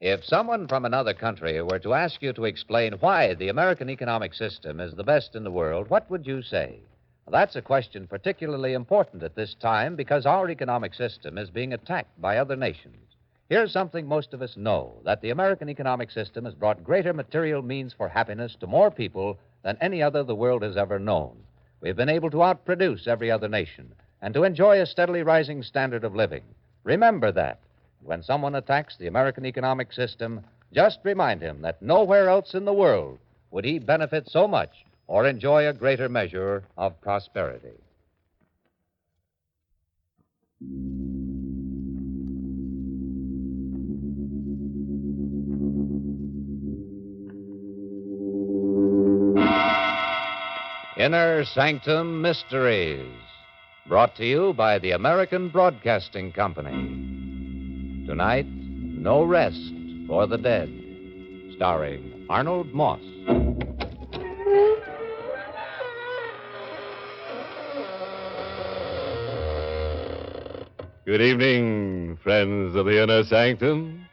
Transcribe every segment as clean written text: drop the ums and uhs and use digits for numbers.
If someone from another country were to ask you to explain why the American economic system is the best in the world, what would you say? That's a question particularly important at this time because our economic system is being attacked by other nations. Here's something most of us know, that the American economic system has brought greater material means for happiness to more people than any other the world has ever known. We've been able to outproduce every other nation and to enjoy a steadily rising standard of living. Remember that. When someone attacks the American economic system, just remind him that nowhere else in the world would he benefit so much or enjoy a greater measure of prosperity. Inner Sanctum Mysteries, brought to you by the American Broadcasting Company. Tonight, No Rest for the Dead, starring Arnold Moss. Good evening, friends of the Inner Sanctum.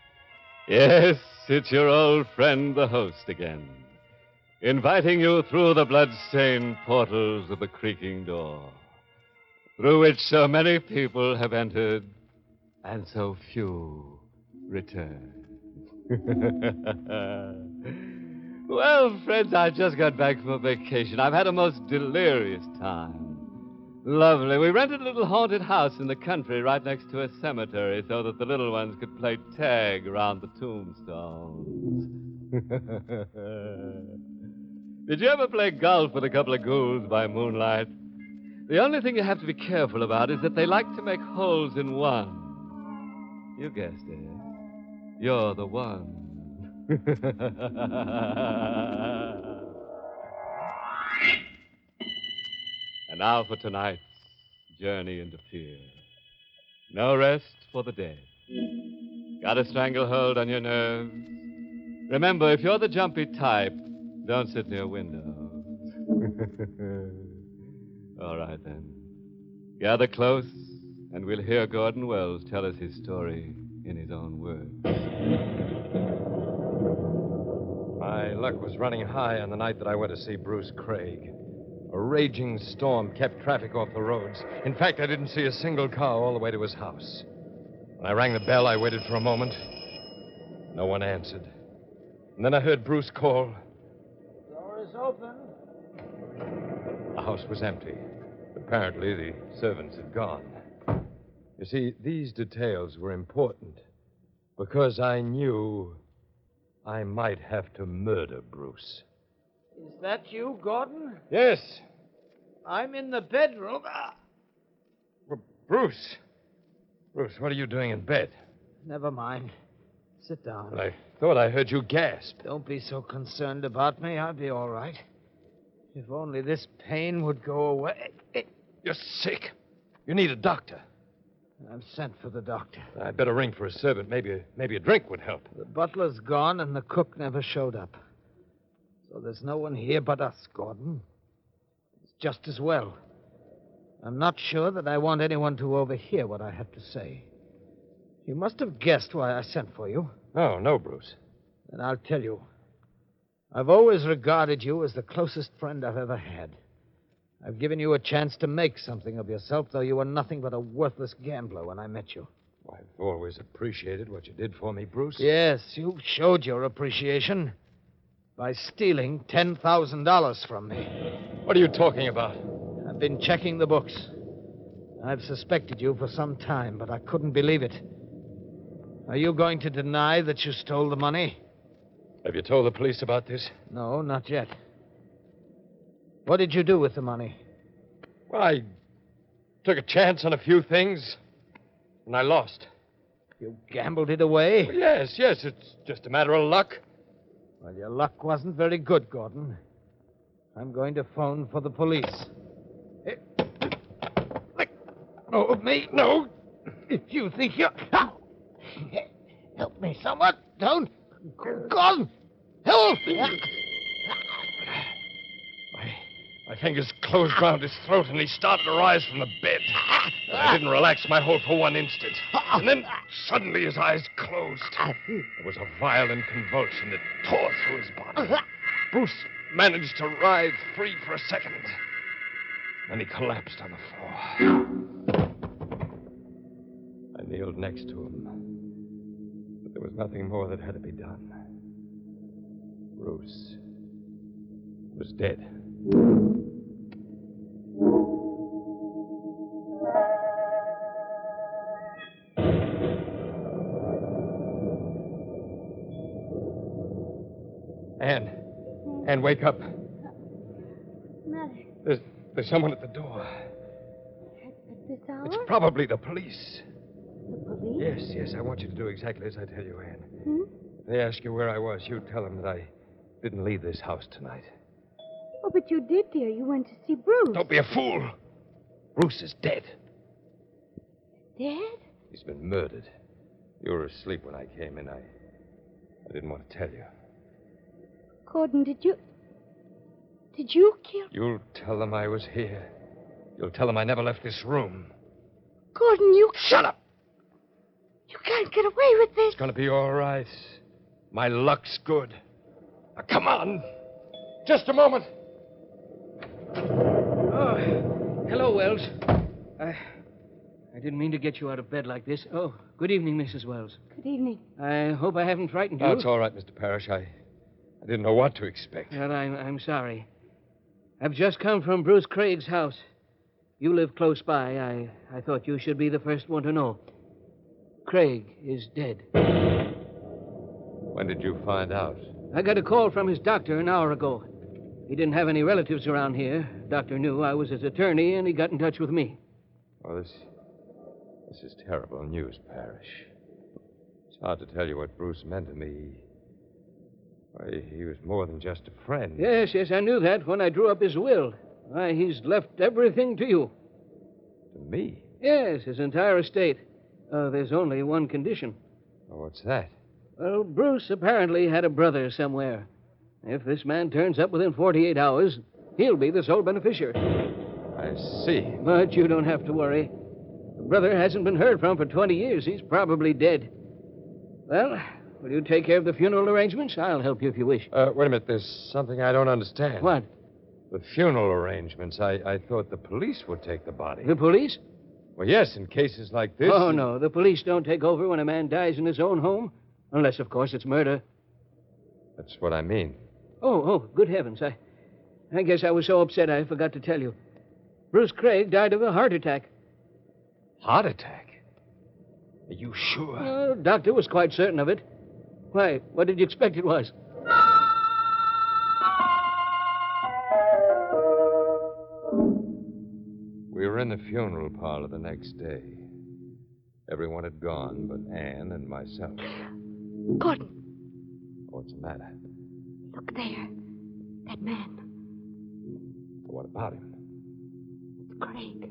Yes, it's your old friend, the host again, inviting you through the blood-stained portals of the creaking door, through which so many people have entered and so few return. Well, friends, I just got back from a vacation. I've had a most delirious time. Lovely. We rented a little haunted house in the country right next to a cemetery so that the little ones could play tag around the tombstones. Did you ever play golf with a couple of ghouls by moonlight? The only thing you have to be careful about is that they like to make holes in one. You guessed it. You're the one. And now for tonight's journey into fear. No rest for the dead. Got a stranglehold on your nerves? Remember, if you're the jumpy type, don't sit near windows. All right, then. Gather close, and we'll hear Gordon Wells tell us his story in his own words. My luck was running high on the night that I went to see Bruce Craig. A raging storm kept traffic off the roads. In fact, I didn't see a single car all the way to his house. When I rang the bell, I waited for a moment. No one answered. And then I heard Bruce call. The door is open. The house was empty. Apparently, the servants had gone. You see, these details were important because I knew I might have to murder Bruce. Is that you, Gordon? Yes. I'm in the bedroom. Well, Bruce. Bruce, what are you doing in bed? Never mind. Sit down. Well, I thought I heard you gasp. Don't be so concerned about me. I'll be all right. If only this pain would go away. You're sick. You need a doctor. I've sent for the doctor. I'd better ring for a servant. Maybe a drink would help. The butler's gone and the cook never showed up. So there's no one here but us, Gordon. It's just as well. I'm not sure that I want anyone to overhear what I have to say. You must have guessed why I sent for you. No, Bruce. Then I'll tell you. I've always regarded you as the closest friend I've ever had. I've given you a chance to make something of yourself, though you were nothing but a worthless gambler when I met you. I've always appreciated what you did for me, Bruce. Yes, you showed your appreciation by stealing $10,000 from me. What are you talking about? I've been checking the books. I've suspected you for some time, but I couldn't believe it. Are you going to deny that you stole the money? Have you told the police about this? No, not yet. What did you do with the money? Well, I took a chance on a few things, and I lost. You gambled it away? Well, yes, it's just a matter of luck. Well, your luck wasn't very good, Gordon. I'm going to phone for the police. Let go of me. No. If you think you're... Help me, someone. Don't. Gordon, help me. My fingers closed round his throat, and he started to rise from the bed. But I didn't relax my hold for one instant. And then, suddenly, his eyes closed. There was a violent convulsion that tore through his body. Bruce managed to writhe free for a second. Then he collapsed on the floor. I kneeled next to him. But there was nothing more that had to be done. Bruce was dead. Anne, wake up. Mother. There's someone at the door. At this hour? It's probably the police. The police? Yes, I want you to do exactly as I tell you, Anne. Hmm? If they ask you where I was, you tell them that I didn't leave this house tonight. Oh, but you did, dear. You went to see Bruce. Don't be a fool. Bruce is dead. Dead? He's been murdered. You were asleep when I came in. I didn't want to tell you. Gordon, did you kill... You'll tell them I was here. You'll tell them I never left this room. Gordon, you... Shut up! You can't get away with this. It's going to be all right. My luck's good. Now, come on. Just a moment. Oh, hello, Wells. I didn't mean to get you out of bed like this. Oh, good evening, Mrs. Wells. Good evening. I hope I haven't frightened you. Oh, it's all right, Mr. Parrish. I didn't know what to expect. Well, I'm sorry. I've just come from Bruce Craig's house. You live close by. I thought you should be the first one to know. Craig is dead. When did you find out? I got a call from his doctor an hour ago. He didn't have any relatives around here. Doctor knew I was his attorney, and he got in touch with me. Oh, this is terrible news, Parrish. It's hard to tell you what Bruce meant to me. Why, he was more than just a friend. Yes, I knew that when I drew up his will. Why, he's left everything to you. To me? Yes, his entire estate. There's only one condition. Oh, what's that? Well, Bruce apparently had a brother somewhere. If this man turns up within 48 hours, he'll be the sole beneficiary. I see. But you don't have to worry. The brother hasn't been heard from for 20 years. He's probably dead. Well, will you take care of the funeral arrangements? I'll help you if you wish. Wait a minute. There's something I don't understand. What? The funeral arrangements. I thought the police would take the body. The police? Well, yes, in cases like this. Oh, no. The police don't take over when a man dies in his own home. Unless, of course, it's murder. That's what I mean. Oh, good heavens. I guess I was so upset I forgot to tell you. Bruce Craig died of a heart attack. Heart attack? Are you sure? The doctor was quite certain of it. Why, what did you expect it was? We were in the funeral parlor the next day. Everyone had gone but Anne and myself. Gordon, What's the matter? look there. That man. What about him? It's Craig.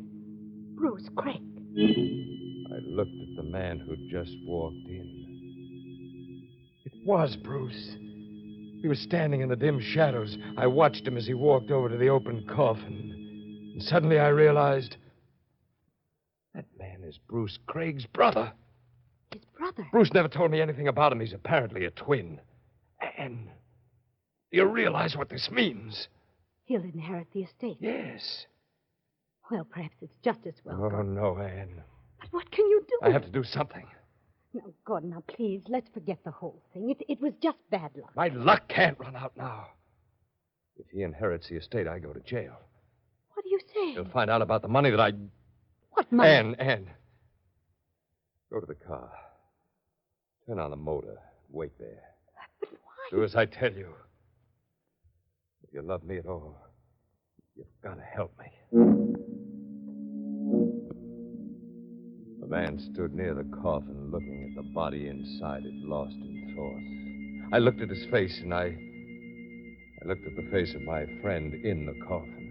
Bruce Craig. I looked at the man who'd just walked in. It was Bruce. He was standing in the dim shadows. I watched him as he walked over to the open coffin. And suddenly I realized that man is Bruce Craig's brother. His brother. Bruce never told me anything about him. He's apparently a twin. And do you realize what this means? He'll inherit the estate. Yes. Well, perhaps it's just as well. Oh, no, Anne. But what can you do? I have to do something. Now, Gordon, now, please, let's forget the whole thing. It was just bad luck. My luck can't run out now. If he inherits the estate, I go to jail. What are you saying? He'll find out about the money that I... What money? Anne. Go to the car. Turn on the motor. Wait there. But why? Do as I tell you. If you love me at all, you've got to help me. The man stood near the coffin, looking at the body inside it, lost in thought. I looked at his face, and I looked at the face of my friend in the coffin.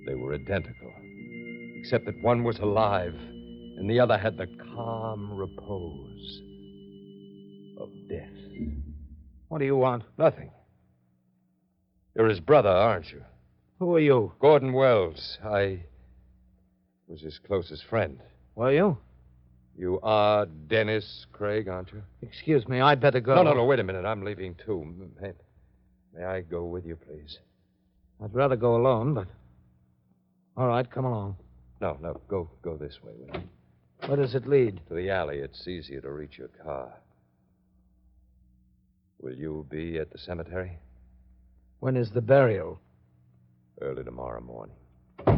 They were identical, except that one was alive, and the other had the calm repose of death. What do you want? Nothing. You're his brother, aren't you? Who are you? Gordon Wells. I was his closest friend. Were you? You are Dennis Craig, aren't you? Excuse me, I'd better go. No, wait a minute. I'm leaving, too. May I go with you, please? I'd rather go alone, but... All right, come along. No, go this way, will you? Where does it lead? To the alley. It's easier to reach your car. Will you be at the cemetery? When is the burial? Early tomorrow morning. The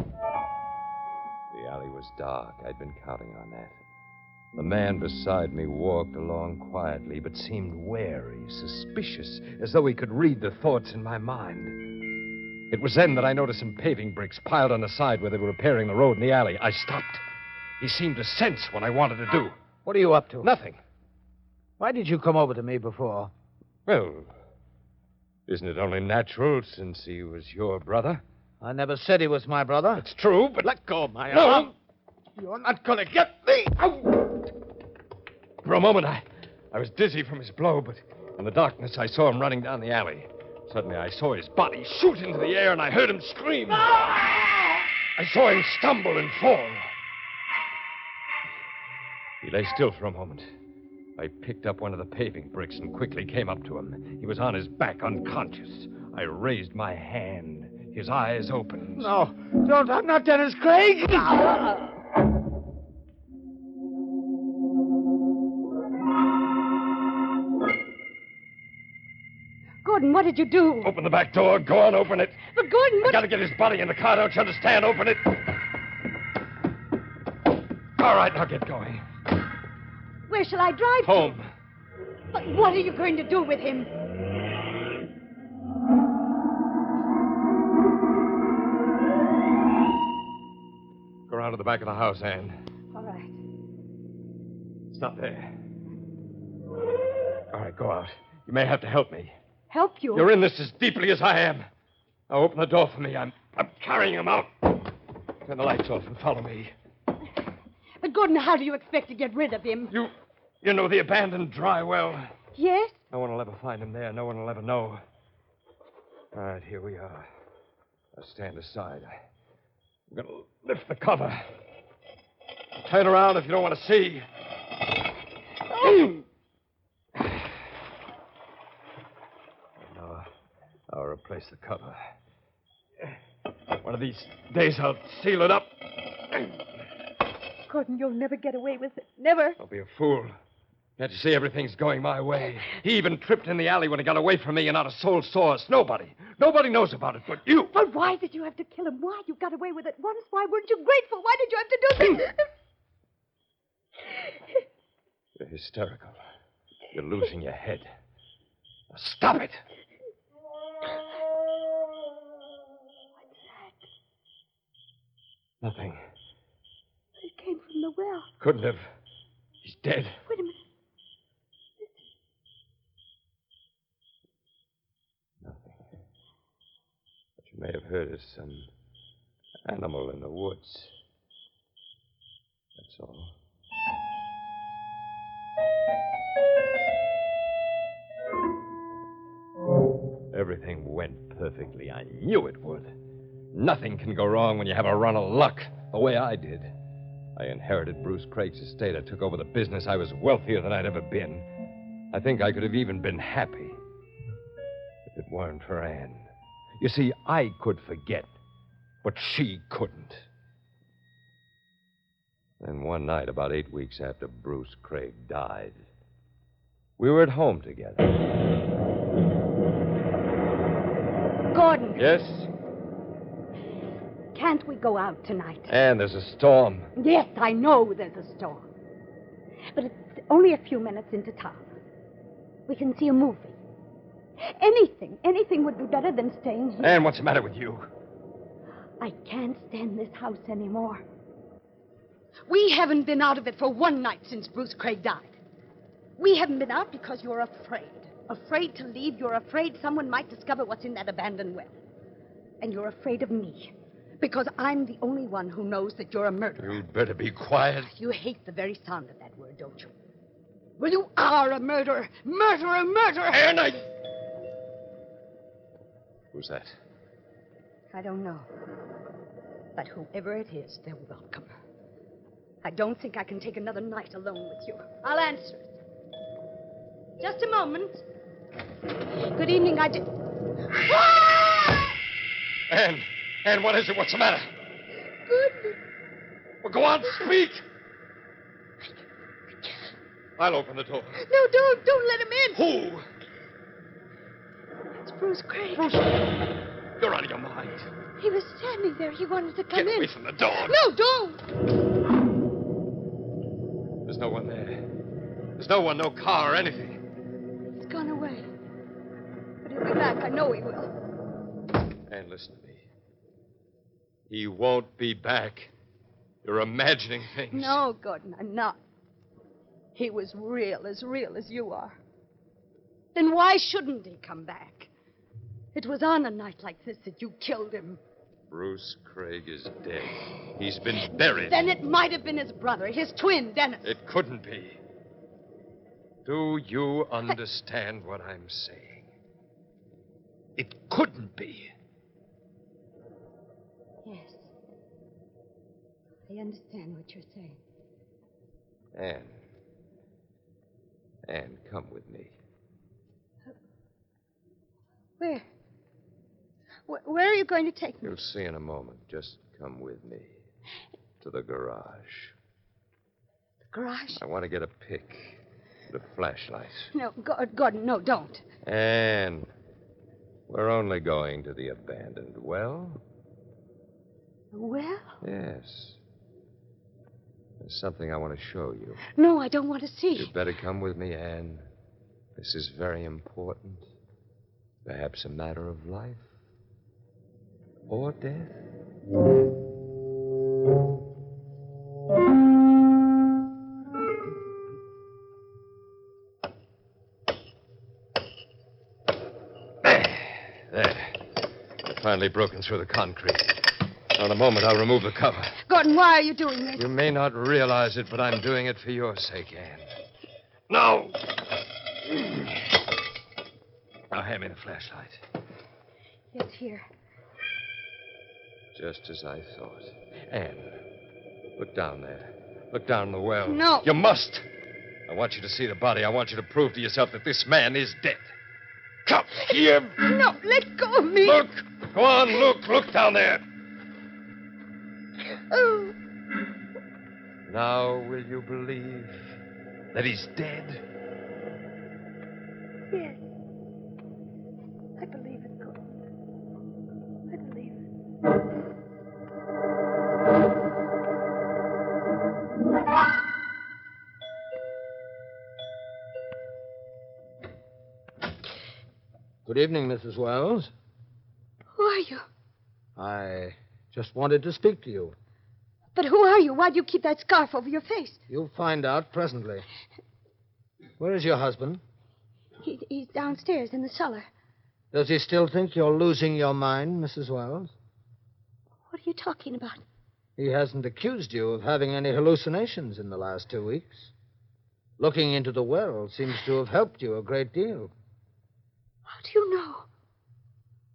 alley was dark. I'd been counting on that. The man beside me walked along quietly, but seemed wary, suspicious, as though he could read the thoughts in my mind. It was then that I noticed some paving bricks piled on the side where they were repairing the road in the alley. I stopped. He seemed to sense what I wanted to do. What are you up to? Nothing. Why did you come over to me before? Well, isn't it only natural since he was your brother? I never said he was my brother. It's true, but... Let go of my No! arm. You're not going to get me. For a moment, I was dizzy from his blow, but in the darkness, I saw him running down the alley. Suddenly, I saw his body shoot into the air, and I heard him scream. I saw him stumble and fall. He lay still for a moment. I picked up one of the paving bricks and quickly came up to him. He was on his back, unconscious. I raised my hand. His eyes opened. No, don't. I'm not Dennis Craig. Gordon, what did you do? Open the back door. Go on, open it. But Gordon, I what... gotta get his body in the car, don't you understand? Open it. All right, now get going. Where shall I drive to? Home. But what are you going to do with him? Go around to the back of the house, Anne. All right. Stop there. All right, go out. You may have to help me. Help you? You're in this as deeply as I am. Now open the door for me. I'm carrying him out. Turn the lights off and follow me. But Gordon, how do you expect to get rid of him? You know the abandoned dry well. Yes? No one will ever find him there. No one will ever know. All right, here we are. Now stand aside. I'm going to lift the cover. Turn around if you don't want to see. Oh. I'll replace the cover. One of these days I'll seal it up. Gordon, you'll never get away with it. Never. Don't be a fool. Can't you see everything's going my way? He even tripped in the alley when he got away from me and not a soul saw us. Nobody knows about it but you. But why did you have to kill him? Why? You got away with it once. Why weren't you grateful? Why did you have to do this? You're hysterical. You're losing your head. Now stop it. Nothing. It came from the well. Couldn't have. He's dead. Wait a minute. Nothing. What you may have heard is some animal in the woods. That's all. Everything went perfectly. I knew it would. Nothing can go wrong when you have a run of luck, the way I did. I inherited Bruce Craig's estate. I took over the business. I was wealthier than I'd ever been. I think I could have even been happy if it weren't for Anne. You see, I could forget, but she couldn't. Then one night, about 8 weeks after Bruce Craig died, we were at home together. Gordon. Yes? Can't we go out tonight? And there's a storm. Yes, I know there's a storm. But it's only a few minutes into town. We can see a movie. Anything would be better than staying here. Anne, what's the matter with you? I can't stand this house anymore. We haven't been out of it for one night since Bruce Craig died. We haven't been out because you're afraid. Afraid to leave. You're afraid someone might discover what's in that abandoned well. And you're afraid of me. Because I'm the only one who knows that you're a murderer. You'd better be quiet. You hate the very sound of that word, don't you? Well, you are a murderer. Murderer. Anne, Who's that? I don't know. But whoever it is, they're welcome. I don't think I can take another night alone with you. I'll answer it. Just a moment. Good evening, I did... Anne, what is it? What's the matter? Goodness. Well, go on, speak. I'll open the door. No, don't let him in. Who? It's Bruce Craig. Bruce, you're out of your mind. He was standing there. He wanted to come Get in. away from the door. No, don't. There's no one there. There's no one, no car or anything. He's gone away. But he'll be back. I know he will. Anne, listen to me. He won't be back. You're imagining things. No, Gordon, I'm not. He was real as you are. Then why shouldn't he come back? It was on a night like this that you killed him. Bruce Craig is dead. He's been buried. Then it might have been his brother, his twin, Dennis. It couldn't be. Do you understand what I'm saying? It couldn't be. Yes. I understand what you're saying. Anne, come with me. Where? Where are you going to take me? You'll see in a moment. Just come with me. To the garage. The garage? I want to get a pick. The flashlight. No, Gordon, no, don't. Anne, we're only going to the abandoned well. Well? Yes. There's something I want to show you. No, I don't want to see. You'd better come with me, Anne. This is very important. Perhaps a matter of life or death. There. I've finally broken through the concrete. In a moment, I'll remove the cover. Gordon, why are you doing this? You may not realize it, but I'm doing it for your sake, Anne. No! Now, hand me the flashlight. Yes, here. Just as I thought. Anne, look down there. Look down the well. No. You must. I want you to see the body. I want you to prove to yourself that this man is dead. Come here. No, let go of me. Look. Go on, look. Look down there. Oh. Now, will you believe that he's dead? Yes. I believe it, Gordon. I believe it. Good evening, Mrs. Wells. Who are you? I just wanted to speak to you. But who are you? Why do you keep that scarf over your face? You'll find out presently. Where is your husband? He's downstairs in the cellar. Does he still think you're losing your mind, Mrs. Wells? What are you talking about? He hasn't accused you of having any hallucinations in the last 2 weeks. Looking into the well seems to have helped you a great deal. How do you know?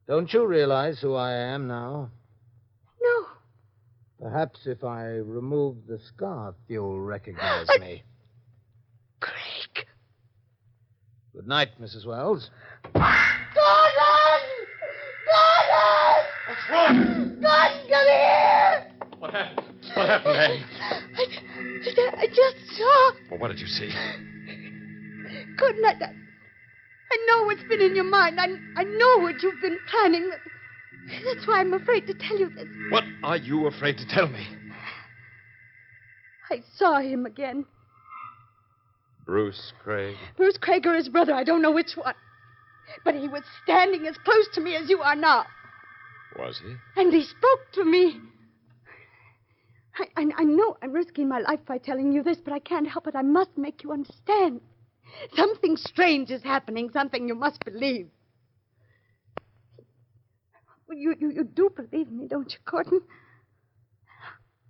Don't you realize who I am now? No. Perhaps if I remove the scarf, you'll recognize me. Craig. Good night, Mrs. Wells. Gordon! Gordon! What's wrong? Gordon, come here! What happened? What happened, Anne? I just saw. Well, what did you see? Gordon, I know what's been in your mind. I know what you've been planning. That's why I'm afraid to tell you this. What are you afraid to tell me? I saw him again. Bruce Craig. Bruce Craig or his brother, I don't know which one. But he was standing as close to me as you are now. Was he? And he spoke to me. I know I'm risking my life by telling you this, but I can't help it. I must make you understand. Something strange is happening, something you must believe. You do believe me, don't you, Gordon?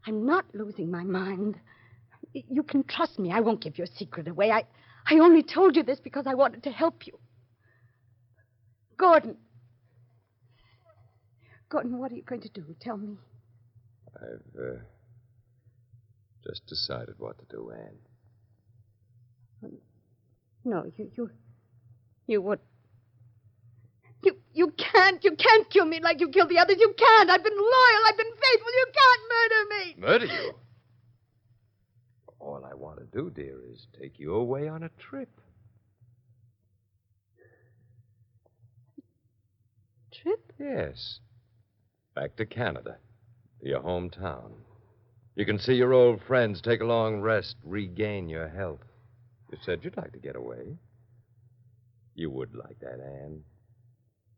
I'm not losing my mind. You can trust me. I won't give your secret away. I only told you this because I wanted to help you. Gordon. Gordon, what are you going to do? Tell me. I've just decided what to do, Anne. No, you would. You can't kill me like you killed the others. You can't. I've been loyal. I've been faithful. You can't murder me. Murder you? All I want to do, dear, is take you away on a trip. Trip? Yes. Back to Canada, to your hometown. You can see your old friends, take a long rest, regain your health. You said you'd like to get away. You would like that, Anne,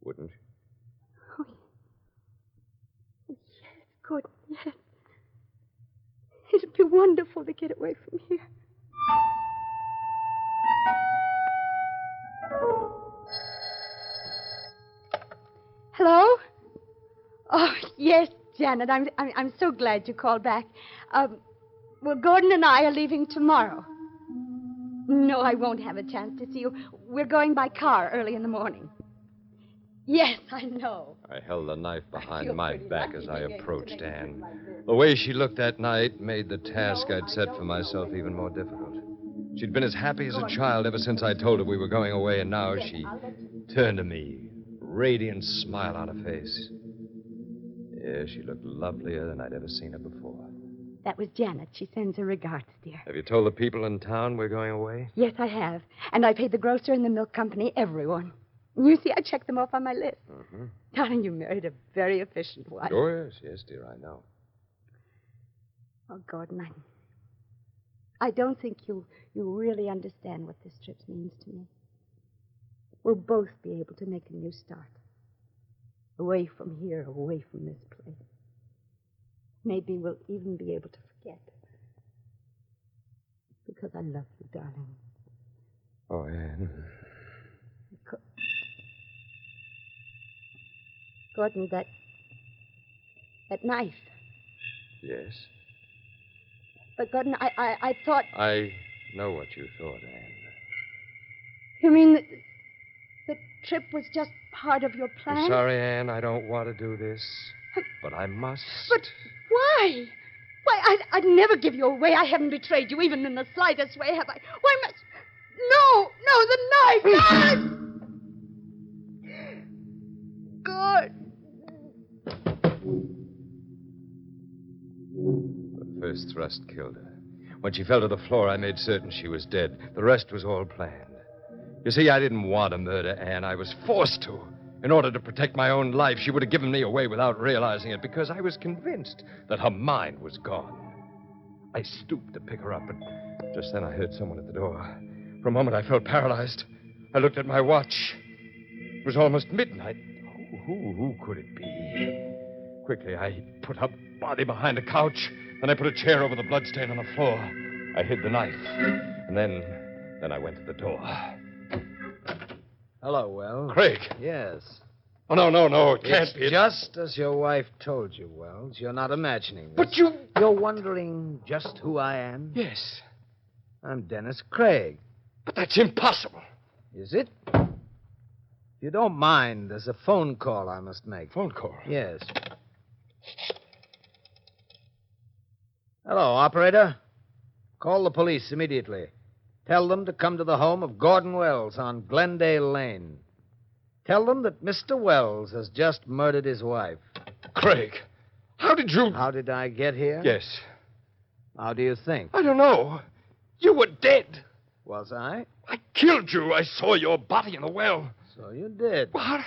wouldn't you? Oh, yes, Gordon, yes. It'd be wonderful to get away from here. Hello? Oh, yes, Janet. I'm so glad you called back. Well, Gordon and I are leaving tomorrow. No, I won't have a chance to see you. We're going by car early in the morning. Yes, I know. I held the knife behind feel my pretty back lucky as I to get approached to Anne. like this. The way she looked that night made the task I'd set for myself even more difficult. She'd been as happy as a child ever since I told her we were going away, and now she turned to me, radiant smile on her face. Yeah, she looked lovelier than I'd ever seen her before. That was Janet. She sends her regards, dear. Have you told the people in town we're going away? Yes, I have. And I paid the grocer and the milk company, everyone. You see, I checked them off on my list. Mm-hmm. Darling, you married a very efficient wife. Oh, yes, yes, dear, I know. Oh, Gordon, I don't think you really understand what this trip means to me. We'll both be able to make a new start. Away from here, away from this place. Maybe we'll even be able to forget. Because I love you, darling. Oh, Anne. Gordon, that knife. Yes? But, Gordon, I thought... I know what you thought, Anne. You mean that the trip was just part of your plan? I'm sorry, Anne, I don't want to do this. But I must. But why? Why, I'd never give you away. I haven't betrayed you, even in the slightest way, have I? Why must... No, the knife! Good. The first thrust killed her. When she fell to the floor, I made certain she was dead. The rest was all planned. You see, I didn't want to murder Anne. I was forced to. In order to protect my own life, she would have given me away without realizing it because I was convinced that her mind was gone. I stooped to pick her up, but just then I heard someone at the door. For a moment, I felt paralyzed. I looked at my watch. It was almost midnight. Who could it be? Quickly, I put her body behind a couch. Then I put a chair over the bloodstain on the floor. I hid the knife. And then I went to the door. Hello, Wells. Craig. Yes. Oh, no, it can't It's be. just as your wife told you, Wells. You're not imagining this. But you... You're wondering just who I am? Yes. I'm Dennis Craig. But that's impossible. Is it? If you don't mind, there's a phone call I must make. Phone call? Yes. Hello, operator. Call the police immediately. Tell them to come to the home of Gordon Wells on Glendale Lane. Tell them that Mr. Wells has just murdered his wife. Craig, how did you... How did I get here? Yes. How do you think? I don't know. You were dead. Was I? I killed you. I saw your body in the well. So you did. Well,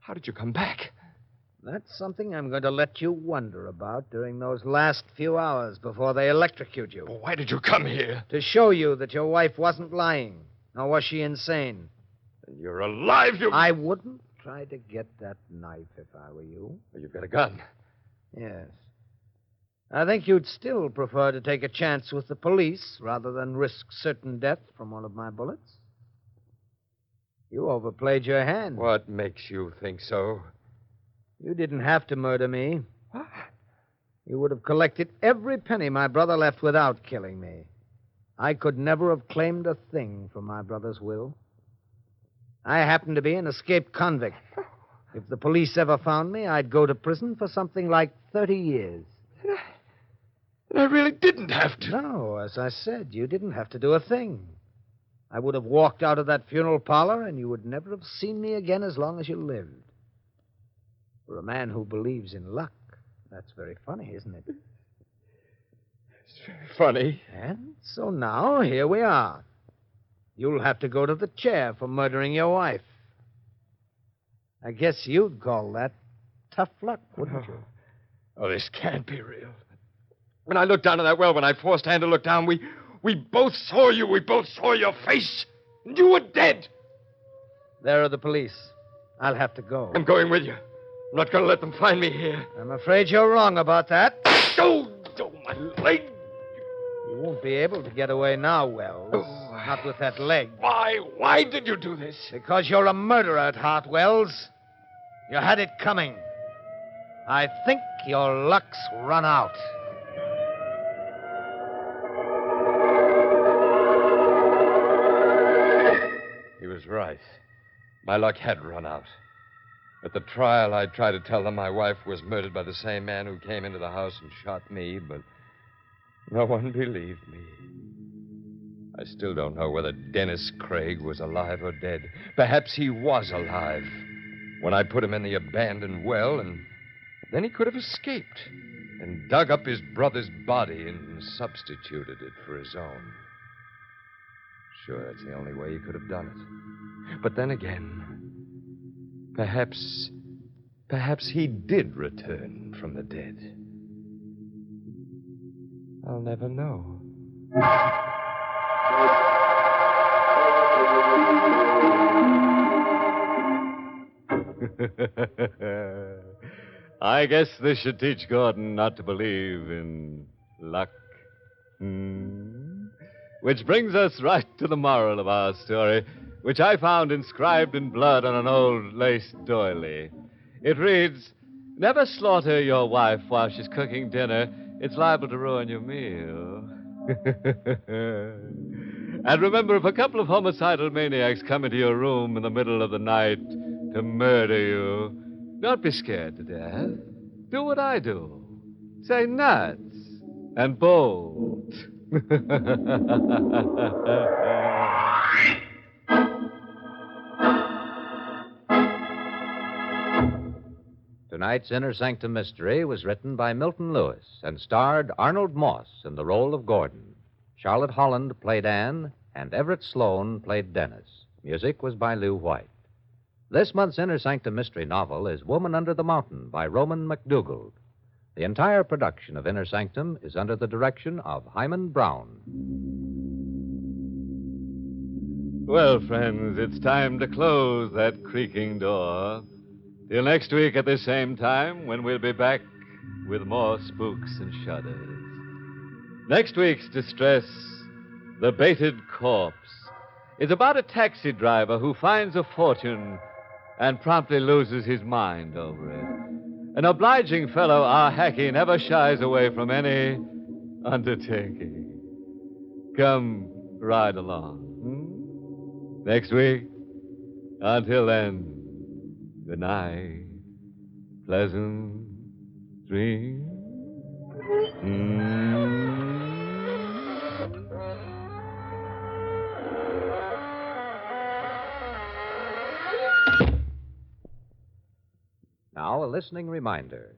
how did you come back? That's something I'm going to let you wonder about during those last few hours before they electrocute you. Well, why did you come here? To show you that your wife wasn't lying, nor was she insane. And you're alive, you... I wouldn't try to get that knife if I were you. Well, you've got a gun. Yes. I think you'd still prefer to take a chance with the police rather than risk certain death from one of my bullets. You overplayed your hand. What makes you think so? You didn't have to murder me. What? You would have collected every penny my brother left without killing me. I could never have claimed a thing from my brother's will. I happen to be an escaped convict. If the police ever found me, I'd go to prison for something like 30 years. And I really didn't have to. No, as I said, you didn't have to do a thing. I would have walked out of that funeral parlor, and you would never have seen me again as long as you lived. For a man who believes in luck, that's very funny, isn't it? It's very funny. And so now, here we are. You'll have to go to the chair for murdering your wife. I guess you'd call that tough luck, wouldn't you? Oh, this can't be real. When I looked down in that well, when I forced Ann to look down, we both saw you. We both saw your face. And you were dead. There are the police. I'll have to go. I'm going with you. I'm not going to let them find me here. I'm afraid you're wrong about that. Oh, my leg. You won't be able to get away now, Wells. Oh. Not with that leg. Why did you do this? Because you're a murderer at heart, Wells. You had it coming. I think your luck's run out. He was right. My luck had run out. At the trial, I tried to tell them my wife was murdered by the same man who came into the house and shot me, but no one believed me. I still don't know whether Dennis Craig was alive or dead. Perhaps he was alive when I put him in the abandoned well, and then he could have escaped and dug up his brother's body and substituted it for his own. Sure, that's the only way he could have done it. But then again, perhaps he did return from the dead. I'll never know. I guess this should teach Gordon not to believe in luck. Which brings us right to the moral of our story, which I found inscribed in blood on an old lace doily. It reads, "Never slaughter your wife while she's cooking dinner. It's liable to ruin your meal." And remember, if a couple of homicidal maniacs come into your room in the middle of the night to murder you, don't be scared to death. Do what I do. Say nuts and bolt. Tonight's Inner Sanctum Mystery was written by Milton Lewis and starred Arnold Moss in the role of Gordon. Charlotte Holland played Anne, and Everett Sloane played Dennis. Music was by Lew White. This month's Inner Sanctum Mystery novel is Woman Under the Mountain by Roman McDougald. The entire production of Inner Sanctum is under the direction of Hyman Brown. Well, friends, it's time to close that creaking door. Till next week at the same time, when we'll be back with more spooks and shudders. Next week's Distress, The Baited Corpse, is about a taxi driver who finds a fortune and promptly loses his mind over it. An obliging fellow, our Hackey never shies away from any undertaking. Come, ride along. Next week. Until then, good night. Pleasant dreams. Now, a listening reminder.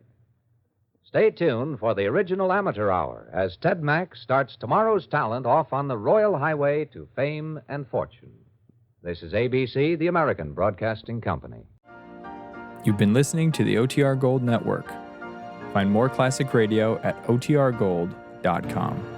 Stay tuned for the original Amateur Hour as Ted Mack starts tomorrow's talent off on the Royal Highway to fame and fortune. This is ABC, the American Broadcasting Company. You've been listening to the OTR Gold Network. Find more classic radio at otrgold.com.